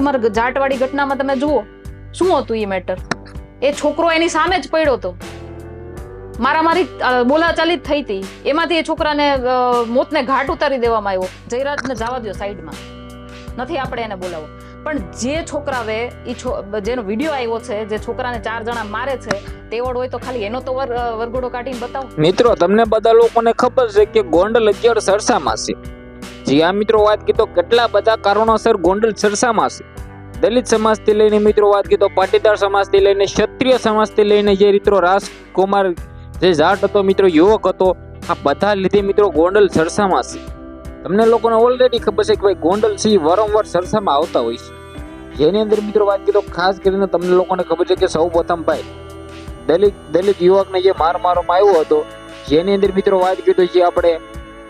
રાજકુમાર જાટવાળી ઘટનામાં તમે જુઓ શું હતું એ મેટર. એ છોકરો એની સામે જ પડ્યો હતો, મારામારી બોલાચાલી જ થઈ હતી, એમાંથી એ છોકરાને મોતને ઘાટ ઉતારી દેવામાં આવ્યો. જયરાજને જવા દો સાઈડમાં, નથી આપણે એને બોલાવો. પણ જે છોકરાવે જેનો વિડીયો આવ્યો છે, જે છોકરાને 4 જણા મારે છે, તેવડ હોય તો ખાલી એનો તો વરઘોડો કાઢીને બતાવો. મિત્રો તમને બધા લોકોને ખબર છે કે ગોંડલ અત્યારે ચર્ચામાં છે. જી આ મિત્રો વાત કીધો કેટલા બધા કારણોસર ગોંડલ ચર્ચામાં છે. દલિત સમાજથી લઈને મિત્રો વાત કીધો પાટીદાર સમાજથી લઈને ક્ષત્રિય સમાજથી લઈને જે મિત્રો રાજકુમાર જે જાટ હતો મિત્રો, યુવક હતો, આ બધા લીધે મિત્રો ગોંડલ ચર્ચામાં છે. તમને લોકોને ઓલરેડી ખબર છે કે ભાઈ ગોંડલ છે વારંવાર ચર્ચામાં આવતા હોય છે. જેની અંદર મિત્રો વાત કીધો ખાસ કરીને તમને લોકોને ખબર છે કે સૌ પ્રથમ ભાઈ દલિત યુવકને જે માર મારવામાં આવ્યો હતો, જેની અંદર મિત્રો વાત કીધો જે આપણે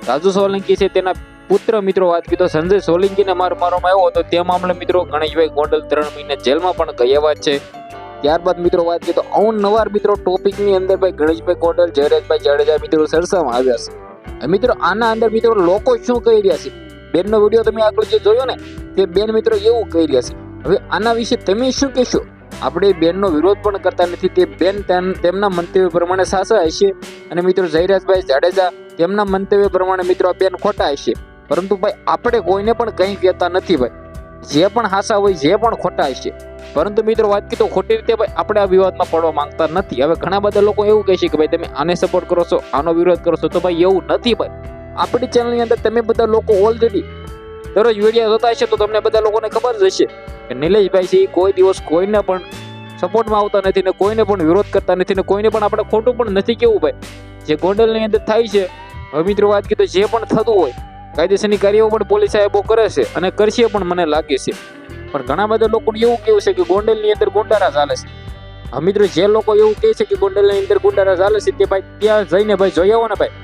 રાજુ સોલંકી છે તેના પુત્ર મિત્રો વાત કીધો સંજય સોલંકીને માર મારવામાં આવ્યો હતો, તે મામલે મિત્રો ગણેશભાઈ ગોંડલ 3 મહિના જેલમાં પણ ગયા છે. ત્યારબાદ મિત્રો વાત કીધો અવનવાર મિત્રો ટોપિકની અંદર ભાઈ ગણેશભાઈ ગોંડલ, જયરાજભાઈ જાડેજા મિત્રો ચર્ચામાં આવ્યા છે. મિત્રો આના અંદર મિત્રો લોકો શું કહી રહ્યા છે, બેનનો વિડીયો તમે આગળ જે જોયો ને તે બેન મિત્રો એવું કહી રહ્યા છે. હવે આના વિશે તમે શું કહેશો? આપણે બેનનો વિરોધ પણ કરતા નથી, તે બેન તેમના મંતવ્ય પ્રમાણે સાચા હશે અને મિત્રો જયરાજભાઈ જાડેજા તેમના મંતવ્ય પ્રમાણે મિત્રો બેન ખોટા હશે. પરંતુ ભાઈ આપણે કોઈને પણ કંઈ કહેતા નથી ભાઈ, જે પણ હાસા હોય, જે પણ ખોટા હશે. પરંતુ મિત્રો વાત કીધો ખોટી રીતે ભાઈ આપણે આ વિવાદમાં પડવા માંગતા નથી. હવે ઘણા બધા લોકો એવું કહે છે કે ભાઈ તમે આને સપોર્ટ કરો છો, આનો વિરોધ કરો છો, તો ભાઈ એવું નથી ભાઈ. આપણી ચેનલની અંદર તમે બધા લોકો ઓલરેડી દરરોજ વિડીયો જોતા હશે તો તમને બધા લોકોને ખબર જ હશે કે નિલેશભાઈ છે કોઈ દિવસ કોઈને પણ સપોર્ટમાં આવતા નથી ને કોઈને પણ વિરોધ કરતા નથી ને કોઈને પણ આપણે ખોટું પણ નથી કેવું ભાઈ. જે ગોંડલની અંદર થાય છે, હવે મિત્રો વાત કીધો જે પણ થતું હોય કાયદેસરની કાર્યવાહી પણ પોલીસ સાહેબો કરે છે અને કરશે પણ મને લાગે છે. પણ ઘણા બધા લોકોને એવું કેવું છે કે ગોંડલની અંદર ગુંડારા ચાલે છે. હવે મિત્રો જે લોકો એવું કહે છે કે ગોંડલની અંદર ગુંડારા ચાલે છે તે ભાઈ ત્યાં જઈને ભાઈ જોઈ આવો ને ભાઈ.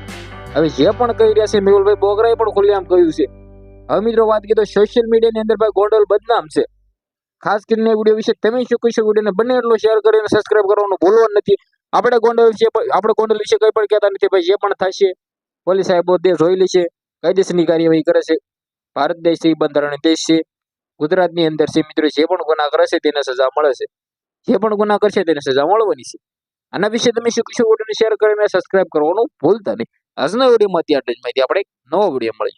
હવે જે પણ કહી રહ્યા છે મેહુલભાઈ બોગરાએ પણ ખુલ્લેઆમ કહ્યું છે. હવે મિત્રો વાત કીધો સોશિયલ મીડિયાની અંદર ભાઈ ગોંડલ બદનામ છે. ખાસ કરીને વિડીયો વિશે તમે શું કહેશો? વિડીયોને બને એટલો શેર કરીને સબસ્ક્રાઇબ કરવાનું ભૂલવાનું નથી. આપણે ગોંડલ વિશે કંઈ પણ કહેતા નથી ભાઈ. જે પણ થશે પોલીસ સાહેબો તે જોઈ લેશે, કાયદેસરની કાર્યવાહી કરે છે. ભારત દેશ છે બંધારણીય દેશ છે. ગુજરાતની અંદર છે મિત્રો જે પણ ગુના કરે છે તેને સજા મળે છે, જે પણ ગુના કરશે તેને સજા મળવાની છે. આના વિશે તમે શું કહેશો? વિડીયોને શેર કરીને સબસ્ક્રાઇબ કરવાનું ભૂલતા નહીં. આજના વિડીયોમાં ત્યાં જ માહિતી, આપણે એક નવો વિડીયો મળીએ.